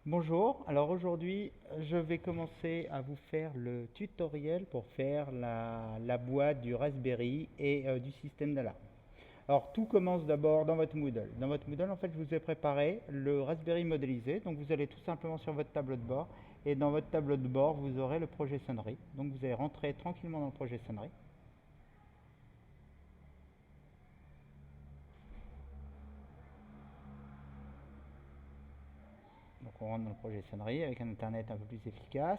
Bonjour, alors aujourd'hui je vais commencer à vous faire le tutoriel pour faire la boîte du Raspberry et du système d'alarme. Alors tout commence d'abord dans votre Moodle. Dans votre Moodle en fait je vous ai préparé le Raspberry modélisé, donc vous allez tout simplement sur votre tableau de bord et dans votre tableau de bord vous aurez le projet sonnerie. Donc vous allez rentrer tranquillement dans le projet sonnerie. Donc on rentre dans le projet sonnerie avec un internet un peu plus efficace.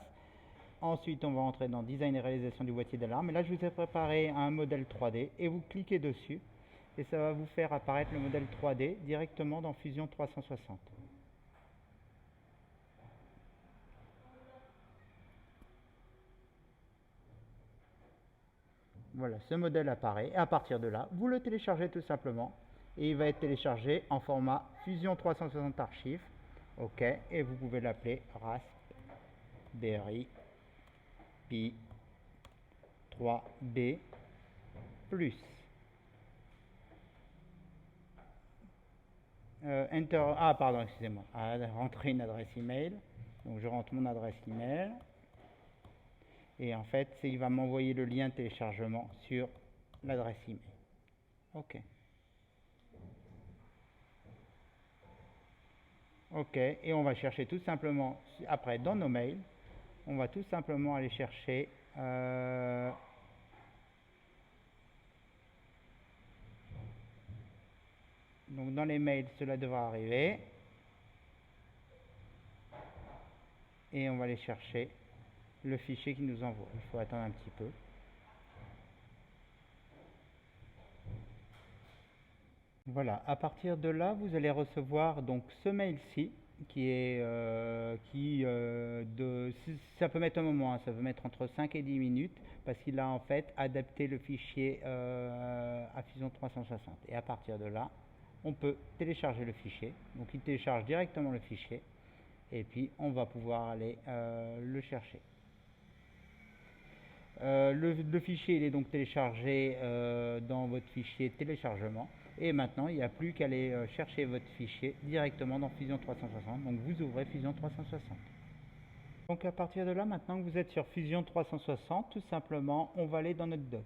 Ensuite, on va entrer dans Design et réalisation du boîtier d'alarme. Et là, je vous ai préparé un modèle 3D et vous cliquez dessus et ça va vous faire apparaître le modèle 3D directement dans Fusion 360. Voilà, ce modèle apparaît et à partir de là, vous le téléchargez tout simplement et il va être téléchargé en format Fusion 360 Archive. OK, et vous pouvez l'appeler Raspberry Pi 3D plus. Enter, ah pardon, excusez-moi, rentrer une adresse email. Donc je rentre mon adresse email et en fait il va m'envoyer le lien de téléchargement sur l'adresse email. Ok. Ok, et on va chercher tout simplement, après dans nos mails, on va tout simplement aller chercher, donc dans les mails cela devra arriver, et on va aller chercher le fichier qui nous envoie. Il faut attendre un petit peu. Voilà, à partir de là, vous allez recevoir donc ce mail-ci qui est ça peut mettre un moment, hein, ça peut mettre entre 5 et 10 minutes parce qu'il a en fait adapté le fichier à Fusion 360 et à partir de là, on peut télécharger le fichier. Donc il télécharge directement le fichier et puis on va pouvoir aller le chercher. Le fichier il est donc téléchargé dans votre fichier téléchargement. Et maintenant, il n'y a plus qu'à aller chercher votre fichier directement dans Fusion 360. Donc vous ouvrez Fusion 360. Donc à partir de là, maintenant que vous êtes sur Fusion 360, tout simplement, on va aller dans notre doc.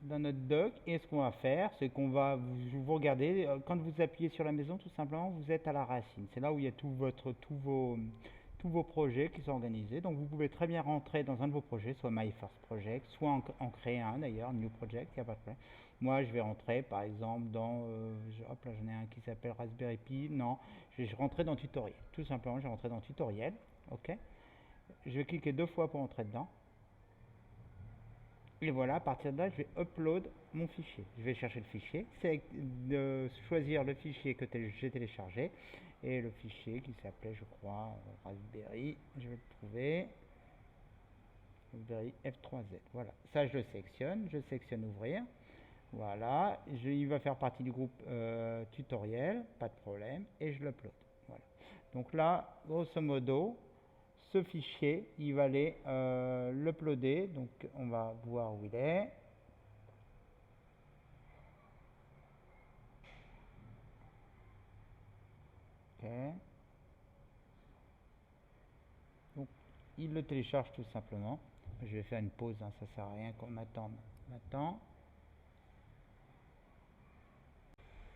Dans notre doc, et ce qu'on va faire, c'est qu'on va, vous regardez, quand vous appuyez sur la maison, tout simplement, vous êtes à la racine. C'est là où il y a tous vos projets qui sont organisés. Donc vous pouvez très bien rentrer dans un de vos projets, soit My First Project, soit en créer un d'ailleurs, New Project, il n'y a pas de problème. Moi, je vais rentrer par exemple dans, hop là, j'en ai un qui s'appelle Raspberry Pi. Non, je vais rentrer dans Tutoriel. Tout simplement, je vais rentrer dans Tutoriel. Ok. Je vais cliquer deux fois pour entrer dedans. Et voilà, à partir de là, je vais upload mon fichier. Je vais chercher le fichier, c'est de choisir le fichier que j'ai téléchargé et le fichier qui s'appelait, je crois, Raspberry. Je vais le trouver. Raspberry F3Z. Voilà, ça je le sélectionne ouvrir. Voilà, il va faire partie du groupe tutoriel, pas de problème, et je l'upload. Voilà. Donc là, grosso modo, ce fichier, il va aller l'uploader. Donc on va voir où il est. Ok. Donc il le télécharge tout simplement. Je vais faire une pause, hein, ça sert à rien qu'on attende maintenant.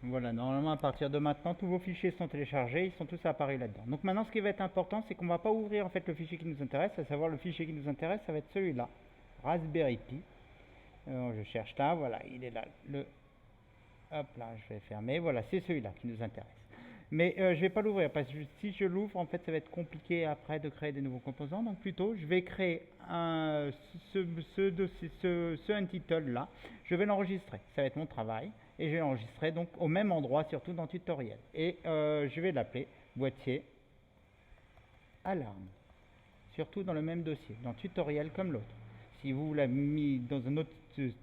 Voilà, normalement à partir de maintenant, tous vos fichiers sont téléchargés, ils sont tous apparus là-dedans. Donc maintenant, ce qui va être important, c'est qu'on ne va pas ouvrir en fait le fichier qui nous intéresse, à savoir le fichier qui nous intéresse, ça va être celui-là, Raspberry Pi. Je cherche là, voilà, il est là. Hop là, je vais fermer. Voilà, c'est celui-là qui nous intéresse. Mais je ne vais pas l'ouvrir parce que si je l'ouvre, en fait, ça va être compliqué après de créer des nouveaux composants. Donc plutôt, je vais créer ce untitled là. Je vais l'enregistrer. Ça va être mon travail. Et je vais l'enregistrer donc au même endroit, surtout dans tutoriel. Et je vais l'appeler boîtier alarme. Surtout dans le même dossier, dans tutoriel comme l'autre. Si vous l'avez mis dans un autre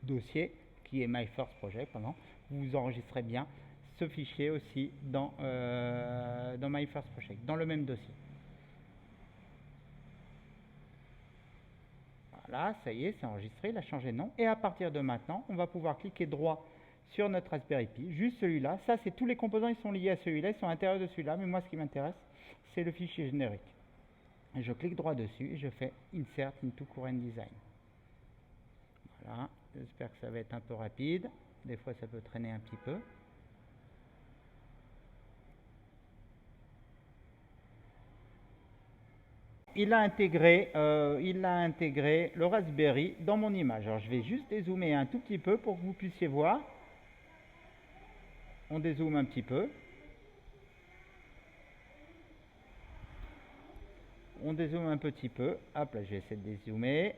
dossier, qui est My First Project, pardon, vous enregistrez bien ce fichier aussi dans My First Project, dans le même dossier. Voilà, ça y est, c'est enregistré, il a changé de nom. Et à partir de maintenant, on va pouvoir cliquer droit sur notre Raspberry Pi, juste celui-là. Ça, c'est tous les composants, ils sont liés à celui-là, ils sont à l'intérieur de celui-là, mais moi, ce qui m'intéresse, c'est le fichier générique. Et je clique droit dessus et je fais Insert into Current Design. Voilà, j'espère que ça va être un peu rapide. Des fois, ça peut traîner un petit peu. Il a intégré le Raspberry dans mon image. Alors, je vais juste dézoomer un tout petit peu pour que vous puissiez voir. On dézoome un petit peu. On dézoome un petit peu. Hop là, je vais essayer de dézoomer.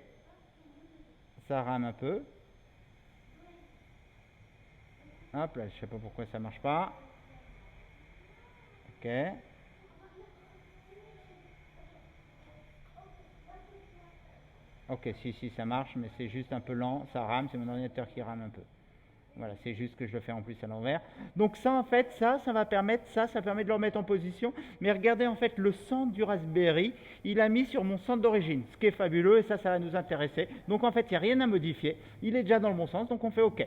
Ça rame un peu. Hop là, je sais pas pourquoi ça marche pas. Ok. Ok, si, ça marche, mais c'est juste un peu lent, ça rame, c'est mon ordinateur qui rame un peu. Voilà, c'est juste que je le fais en plus à l'envers. Donc ça, en fait, ça va permettre, ça permet de le remettre en position. Mais regardez, en fait, le centre du Raspberry, il a mis sur mon centre d'origine, ce qui est fabuleux, et ça va nous intéresser. Donc en fait, il n'y a rien à modifier, il est déjà dans le bon sens, donc on fait OK.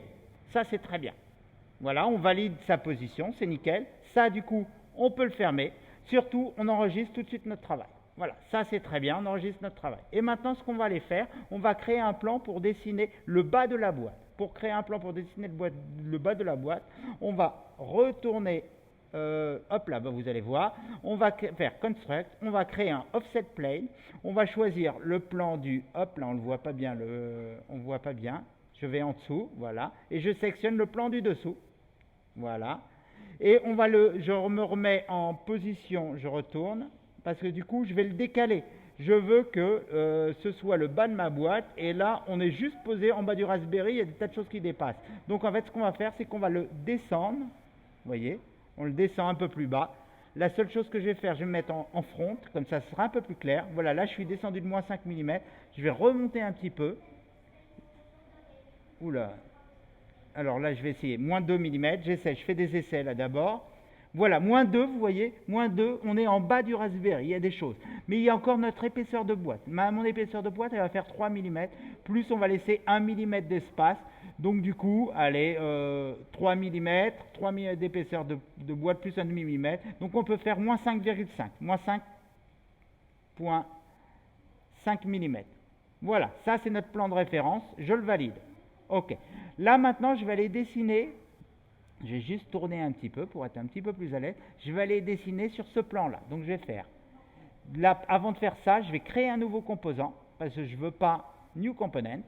Ça, c'est très bien. Voilà, on valide sa position, c'est nickel. Ça, du coup, on peut le fermer. Surtout, on enregistre tout de suite notre travail. Voilà, ça c'est très bien, on enregistre notre travail. Et maintenant, ce qu'on va aller faire, on va créer un plan pour dessiner le bas de la boîte. Pour créer un plan pour dessiner le bas de la boîte, on va retourner, hop là, vous allez voir, on va faire Construct, on va créer un Offset Plane, on va choisir le plan du, hop là, on ne voit pas bien, on voit pas bien, je vais en dessous, voilà, et je sélectionne le plan du dessous, voilà, et je me remets en position, je retourne, parce que du coup, je vais le décaler. Je veux que ce soit le bas de ma boîte, et là, on est juste posé en bas du Raspberry, il y a des tas de choses qui dépassent. Donc, en fait, ce qu'on va faire, c'est qu'on va le descendre, vous voyez, on le descend un peu plus bas. La seule chose que je vais faire, je vais me mettre en front, comme ça, ce sera un peu plus clair. Voilà, là, je suis descendu de moins 5 mm, je vais remonter un petit peu. Oula, alors là, je vais essayer, moins 2 mm, j'essaie, je fais des essais là d'abord. Voilà, moins 2, vous voyez, moins 2, on est en bas du Raspberry, il y a des choses. Mais il y a encore notre épaisseur de boîte. Mon épaisseur de boîte, elle va faire 3 mm, plus on va laisser 1 mm d'espace. Donc du coup, allez, 3 mm, 3 mm d'épaisseur de boîte plus 1 mm. Donc on peut faire moins 5,5, moins 5,5 mm. Voilà, ça c'est notre plan de référence, je le valide. Ok, là maintenant je vais aller dessiner. Je vais juste tourner un petit peu pour être un petit peu plus à l'aise. Je vais aller dessiner sur ce plan-là. Donc je vais faire, là, avant de faire ça, je vais créer un nouveau composant, parce que je ne veux pas New Component.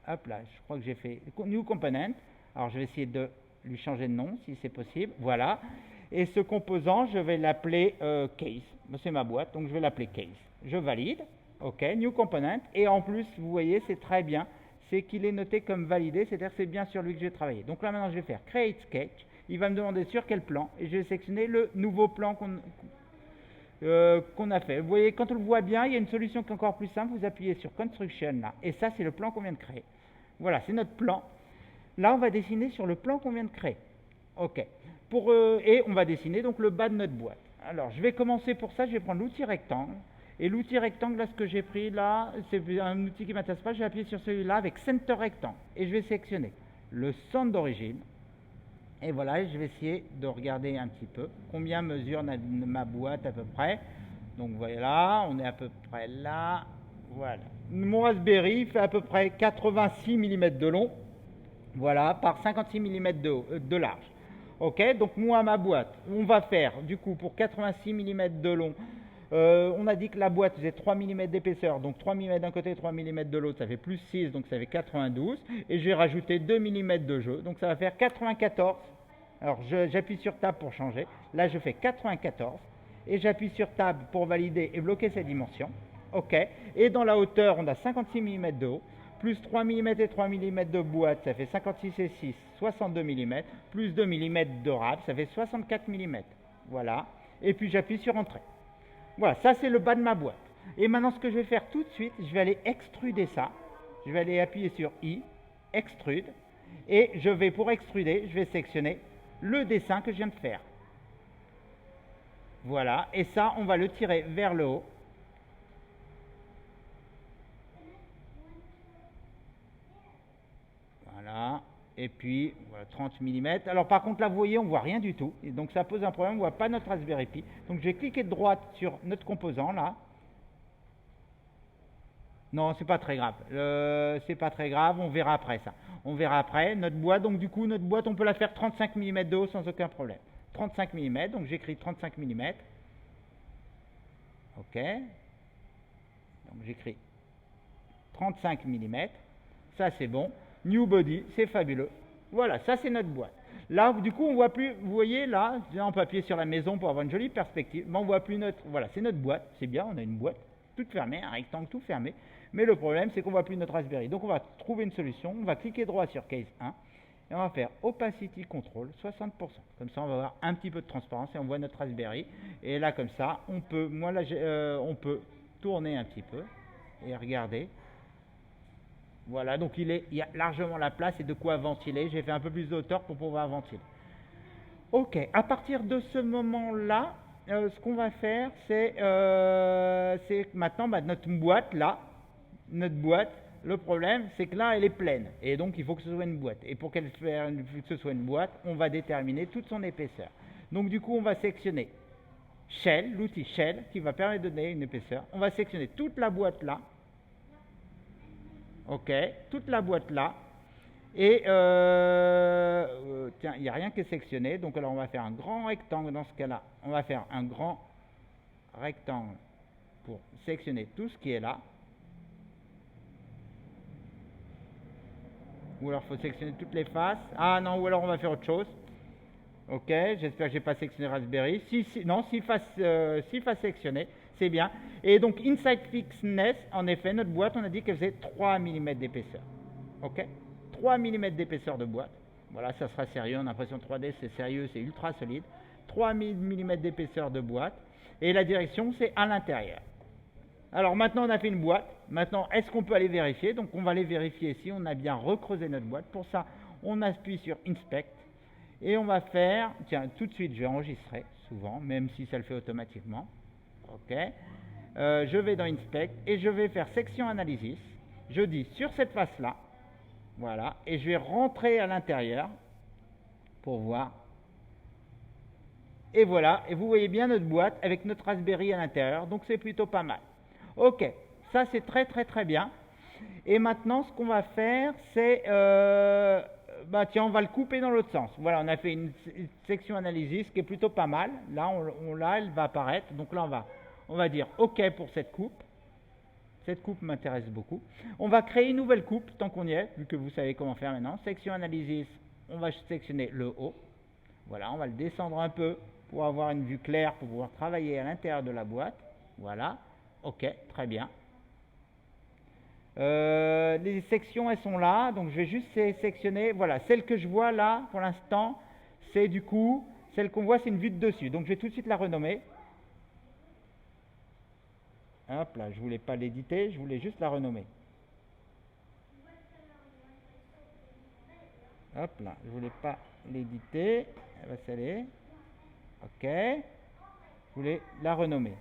Hop là, je crois que j'ai fait New Component. Alors je vais essayer de lui changer de nom, si c'est possible. Voilà. Et ce composant, je vais l'appeler Case. C'est ma boîte, donc je vais l'appeler Case. Je valide. OK, New Component. Et en plus, vous voyez, c'est très bien. C'est qu'il est noté comme validé, c'est-à-dire que c'est bien sur lui que j'ai travaillé. Donc là maintenant je vais faire Create Sketch, il va me demander sur quel plan, et je vais sélectionner le nouveau plan qu'on a fait. Vous voyez, quand on le voit bien, il y a une solution qui est encore plus simple, vous appuyez sur Construction là, et ça c'est le plan qu'on vient de créer. Voilà, c'est notre plan. Là on va dessiner sur le plan qu'on vient de créer. OK. Et on va dessiner donc le bas de notre boîte. Alors je vais commencer pour ça, je vais prendre l'outil rectangle. Et l'outil rectangle, là, ce que j'ai pris là, c'est un outil qui ne m'intéresse pas. Je vais appuyer sur celui-là avec Center Rectangle. Et je vais sélectionner le centre d'origine. Et voilà, je vais essayer de regarder un petit peu combien mesure ma boîte à peu près. Donc voilà, on est à peu près là. Voilà. Mon Raspberry fait à peu près 86 mm de long. Voilà, par 56 mm de large. Ok, donc moi, ma boîte, on va faire du coup pour 86 mm de long. On a dit que la boîte faisait 3 mm d'épaisseur, donc 3 mm d'un côté et 3 mm de l'autre, ça fait plus 6, donc ça fait 92. Et je vais rajouter 2 mm de jeu, donc ça va faire 94. Alors j'appuie sur Tab pour changer. Là je fais 94. Et j'appuie sur Tab pour valider et bloquer ces dimensions. OK. Et dans la hauteur, on a 56 mm de haut, plus 3 mm et 3 mm de boîte, ça fait 56 et 6, 62 mm, plus 2 mm de rab, ça fait 64 mm. Voilà. Et puis j'appuie sur Entrée. Voilà, ça c'est le bas de ma boîte. Et maintenant ce que je vais faire tout de suite, je vais aller extruder ça. Je vais aller appuyer sur I, Extrude. Et pour extruder, je vais sélectionner le dessin que je viens de faire. Voilà, et ça on va le tirer vers le haut. Voilà. Voilà. Et puis, voilà, 30 mm. Alors par contre, là, vous voyez, on voit rien du tout. Et donc ça pose un problème, on voit pas notre Raspberry Pi. Donc je vais cliquer de droite sur notre composant, là. Non, c'est pas très grave. C'est pas très grave, on verra après ça. On verra après. Notre boîte, donc du coup, notre boîte, on peut la faire 35 mm de haut sans aucun problème. 35 mm, donc j'écris 35 mm. Ok. Donc j'écris 35 mm. Ça, c'est bon. New body, c'est fabuleux. Voilà, ça, c'est notre boîte. Là, du coup, on voit plus, vous voyez, là, on peut appuyer sur la maison pour avoir une jolie perspective, mais on voit plus notre, voilà, c'est notre boîte, c'est bien, on a une boîte toute fermée, un rectangle tout fermé, mais le problème, c'est qu'on voit plus notre Raspberry. Donc, on va trouver une solution, on va cliquer droit sur Case 1, et on va faire Opacity Control 60%. Comme ça, on va avoir un petit peu de transparence et on voit notre Raspberry. Et là, comme ça, on peut, moi, là, on peut tourner un petit peu et regarder. Voilà, donc il y a largement la place et de quoi ventiler. J'ai fait un peu plus de hauteur pour pouvoir ventiler. Ok, à partir de ce moment-là, ce qu'on va faire, c'est maintenant notre boîte là, le problème, c'est que là, elle est pleine. Et donc, il faut que ce soit une boîte. Et pour que ce soit une boîte, on va déterminer toute son épaisseur. Donc, du coup, on va sélectionner Shell, l'outil Shell, qui va permettre de donner une épaisseur. On va sélectionner toute la boîte là. Ok, toute la boîte là. Et tiens, il n'y a rien qui est sectionné. Donc, alors, on va faire un grand rectangle dans ce cas-là. On va faire un grand rectangle pour sectionner tout ce qui est là. Ou alors, il faut sectionner toutes les faces. Ah non, ou alors, on va faire autre chose. Ok, j'espère que j'ai pas sectionné Raspberry. Non, 6 faces sectionnées, c'est bien. Et donc, Inside Fixedness, en effet, notre boîte, on a dit qu'elle faisait 3 mm d'épaisseur. Ok, 3 mm d'épaisseur de boîte. Voilà, ça sera sérieux. En impression 3D, c'est sérieux, c'est ultra solide. 3 mm d'épaisseur de boîte. Et la direction, c'est à l'intérieur. Alors maintenant, on a fait une boîte. Maintenant, est-ce qu'on peut aller vérifier? Donc, on va aller vérifier si on a bien recreusé notre boîte. Pour ça, on appuie sur Inspect. Et on va faire, tiens, tout de suite, je vais enregistrer, souvent, même si ça le fait automatiquement. Ok. Je vais dans Inspect et je vais faire Section Analysis. Je dis sur cette face-là, voilà, et je vais rentrer à l'intérieur pour voir. Et voilà, et vous voyez bien notre boîte avec notre Raspberry à l'intérieur, donc c'est plutôt pas mal. Ok, ça c'est très très très bien. Et maintenant, ce qu'on va faire, c'est, bah tiens, on va le couper dans l'autre sens. Voilà, on a fait une section analysis qui est plutôt pas mal. Là, là, elle va apparaître. Donc là, on va dire OK pour cette coupe. Cette coupe m'intéresse beaucoup. On va créer une nouvelle coupe tant qu'on y est, vu que vous savez comment faire maintenant. Section analysis, on va sélectionner le haut. Voilà, on va le descendre un peu pour avoir une vue claire, pour pouvoir travailler à l'intérieur de la boîte. Voilà, OK, très bien. Les sections, elles sont là, donc je vais juste sélectionner. Voilà, celle que je vois là, pour l'instant, c'est du coup, celle qu'on voit, c'est une vue de dessus. Donc je vais tout de suite la renommer. Hop là, je voulais pas l'éditer, je voulais juste la renommer. Hop là, je voulais pas l'éditer, elle va s'aller. Ok, je voulais la renommer.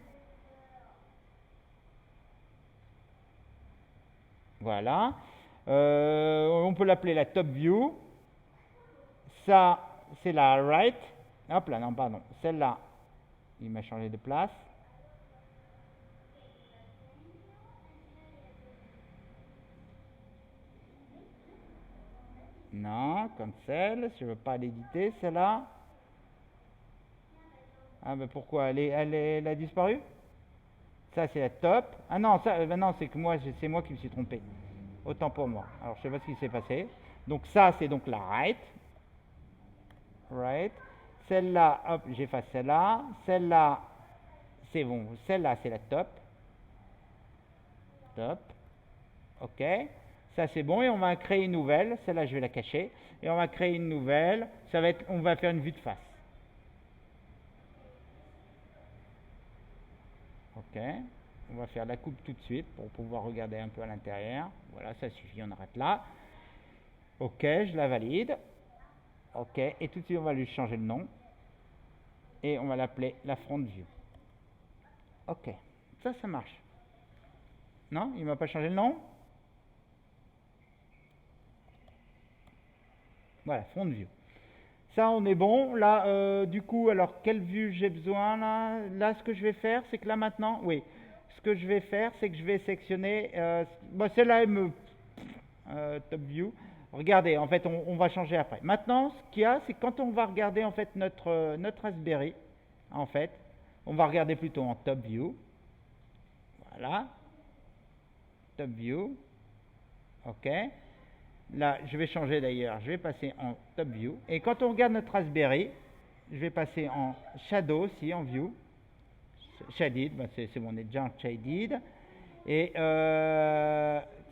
Voilà. On peut l'appeler la top view. Ça, c'est la right. Hop là, non, pardon. Celle-là, il m'a changé de place. Non, comme celle. Je ne veux pas l'éditer, celle-là. Ah, ben pourquoi elle a disparu? Ça, c'est la top. Ah non, ça, ben non, c'est moi qui me suis trompé. Autant pour moi. Alors, je sais pas ce qui s'est passé. Donc, ça, c'est donc la right. Right. Celle-là, hop, j'efface celle-là. Celle-là, c'est bon. Celle-là, c'est la top. Top. OK. Ça, c'est bon. Et on va créer une nouvelle. Celle-là, je vais la cacher. Et on va créer une nouvelle. Ça va être, on va faire une vue de face. OK. On va faire la coupe tout de suite pour pouvoir regarder un peu à l'intérieur. Voilà, ça suffit, on arrête là. OK, je la valide. OK, et tout de suite, on va lui changer le nom. Et on va l'appeler la front view. OK, ça marche. Non, il ne m'a pas changé le nom? Voilà, front view. Ça, on est bon. Là, du coup, alors, quelle vue j'ai besoin là? Là, ce que je vais faire, c'est que là, maintenant, oui, ce que je vais faire, c'est que je vais sectionner, bon, celle-là, elle me, top view. Regardez, en fait, on va changer après. Maintenant, ce qu'il y a, c'est que quand on va regarder, en fait, notre Raspberry, en fait, on va regarder plutôt en top view. Voilà. Top view. OK. Là, je vais changer d'ailleurs, je vais passer en top view. Et quand on regarde notre Raspberry, je vais passer en shadow aussi, en view. Shaded, ben c'est bon, on est déjà en shaded. Et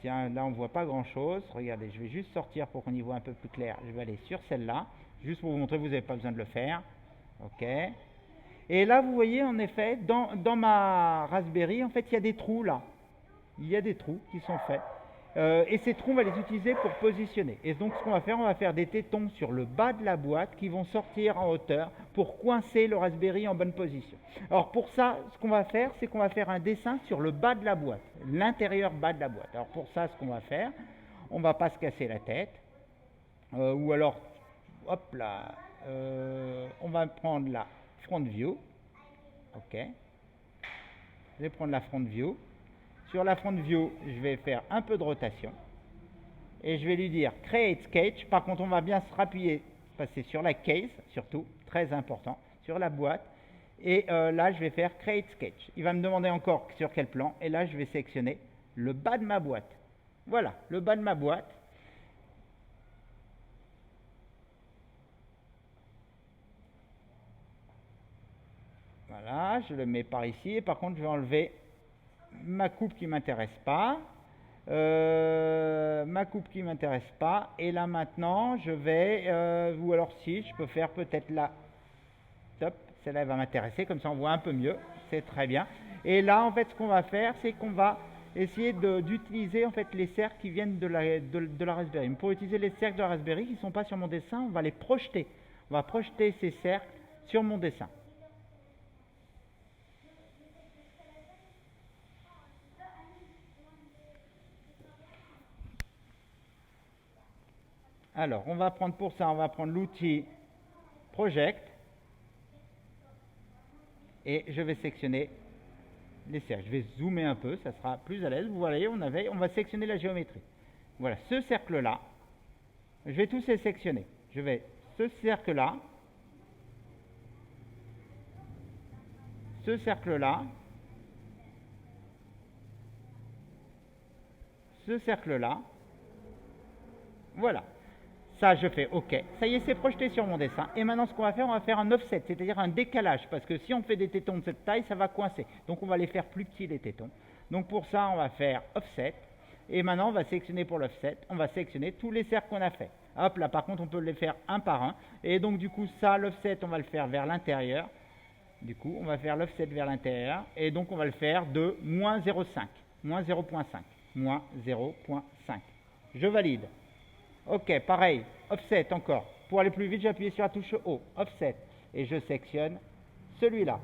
tiens, là on voit pas grand chose. Regardez, je vais juste sortir pour qu'on y voit un peu plus clair. Je vais aller sur celle-là, juste pour vous montrer que vous n'avez pas besoin de le faire. OK. Et là, vous voyez, en effet, dans ma Raspberry, en fait, il y a des trous là. Il y a des trous qui sont faits. Et ces trous, on va les utiliser pour positionner. Et donc, ce qu'on va faire des tétons sur le bas de la boîte qui vont sortir en hauteur pour coincer le Raspberry en bonne position. Alors, pour ça, ce qu'on va faire, c'est qu'on va faire un dessin sur le bas de la boîte, l'intérieur bas de la boîte. Alors, pour ça, ce qu'on va faire, on ne va pas se casser la tête. Ou alors, hop là, on va prendre la front view. OK. Je vais prendre la front view. Sur la front view, je vais faire un peu de rotation. Et je vais lui dire Create Sketch. Par contre, on va bien se rappuyer, passer sur la case, surtout, très important, sur la boîte. Et là, je vais faire Create Sketch. Il va me demander encore sur quel plan. Et là, je vais sélectionner le bas de ma boîte. Voilà, le bas de ma boîte. Voilà, je le mets par ici. Et par contre, je vais enlever ma coupe qui ne m'intéresse pas. Ma coupe qui ne m'intéresse pas. Et là maintenant, je vais, ou alors si, je peux faire peut-être là. Top, celle-là va m'intéresser, comme ça on voit un peu mieux. C'est très bien. Et là, en fait, ce qu'on va faire, c'est qu'on va essayer d'utiliser en fait les cercles qui viennent de la Raspberry. Mais pour utiliser les cercles de la Raspberry qui ne sont pas sur mon dessin, on va les projeter. On va projeter ces cercles sur mon dessin. Alors, on va prendre pour ça, on va prendre l'outil Project et je vais sectionner les cercles. Je vais zoomer un peu, ça sera plus à l'aise. Vous voyez, on va sectionner la géométrie. Voilà, ce cercle-là, je vais tous les sectionner. Je vais ce cercle-là, ce cercle-là, ce cercle-là. Voilà. Ça, je fais OK. Ça y est, c'est projeté sur mon dessin. Et maintenant, ce qu'on va faire, on va faire un offset, c'est-à-dire un décalage. Parce que si on fait des tétons de cette taille, ça va coincer. Donc, on va les faire plus petits, les tétons. Donc, pour ça, on va faire offset. Et maintenant, on va sélectionner pour l'offset. On va sélectionner tous les cercles qu'on a fait. Hop, là, par contre, on peut les faire un par un. Et donc, du coup, ça, l'offset, on va le faire vers l'intérieur. Du coup, on va faire l'offset vers l'intérieur. Et donc, on va le faire de moins 0,5. Moins 0,5. Moins 0,5. Je valide. OK, pareil, offset encore. Pour aller plus vite, j'appuie sur la touche O, offset, et je sectionne celui-là.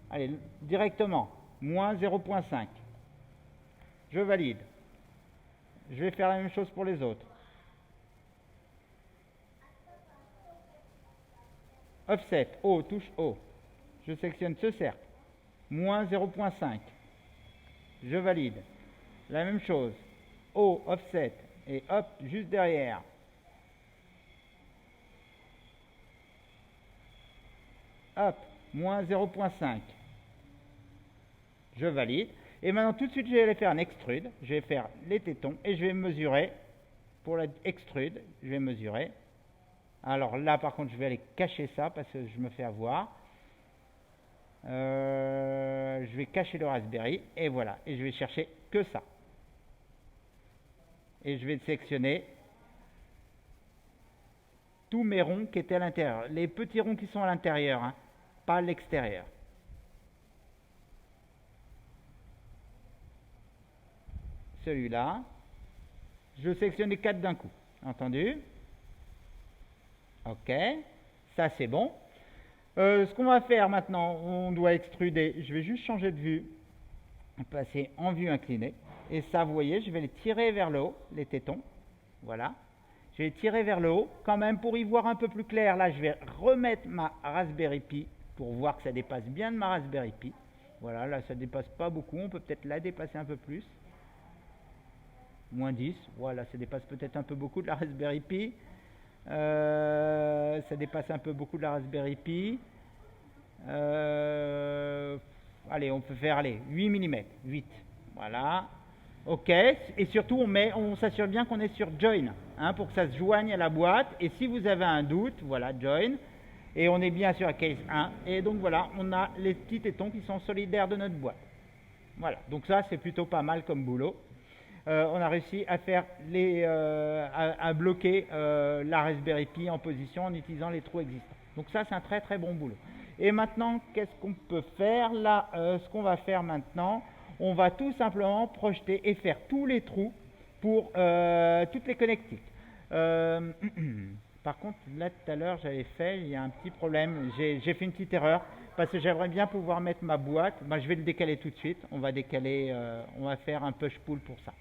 Allez, directement, moins 0,5. Je valide. Je vais faire la même chose pour les autres. Offset, O, touche O. Je sectionne ce cercle. Moins 0,5. Je valide. La même chose. O, offset. Et hop, juste derrière. Hop, moins 0,5. Je valide. Et maintenant, tout de suite, je vais aller faire un extrude. Je vais faire les tétons et je vais mesurer. Pour l'extrude, je vais mesurer. Alors là, par contre, je vais aller cacher ça parce que je me fais avoir. Je vais cacher le Raspberry. Et voilà. Et je vais chercher que ça. Et je vais sélectionner tous mes ronds qui étaient à l'intérieur. Les petits ronds qui sont à l'intérieur, hein, pas à l'extérieur. Celui-là. Je sélectionne les 4 d'un coup. Entendu? OK. Ça, c'est bon. Ce qu'on va faire maintenant, on doit extruder. Je vais juste changer de vue. Passer en vue inclinée. Et ça, vous voyez, je vais les tirer vers le haut, les tétons. Voilà. Je Je vais tirer vers le haut. Quand même, pour y voir un peu plus clair, là, je vais remettre ma Raspberry Pi pour voir que ça dépasse bien de ma Raspberry Pi. Voilà, là, ça dépasse pas beaucoup. On peut peut-être la dépasser un peu plus. Moins 10. Voilà, ça dépasse peut-être un peu beaucoup de la Raspberry Pi. Ça dépasse un peu beaucoup de la Raspberry Pi. Allez, on peut faire 8 mm. 8. Voilà. OK. Et surtout, on s'assure bien qu'on est sur Join, hein, pour que ça se joigne à la boîte. Et si vous avez un doute, voilà, Join. Et on est bien sur la case 1. Et donc voilà, on a les petits tétons qui sont solidaires de notre boîte. Voilà. Donc ça, c'est plutôt pas mal comme boulot. On a réussi à faire à bloquer la Raspberry Pi en position en utilisant les trous existants. Donc ça, c'est un très très bon boulot. Et maintenant, qu'est-ce qu'on peut faire là? Ce qu'on va faire maintenant, on va tout simplement projeter et faire tous les trous pour toutes les connectiques. Par contre, là tout à l'heure, il y a un petit problème. J'ai fait une petite erreur parce que j'aimerais bien pouvoir mettre ma boîte. Je vais le décaler tout de suite. On va décaler, on va faire un push-pull pour ça.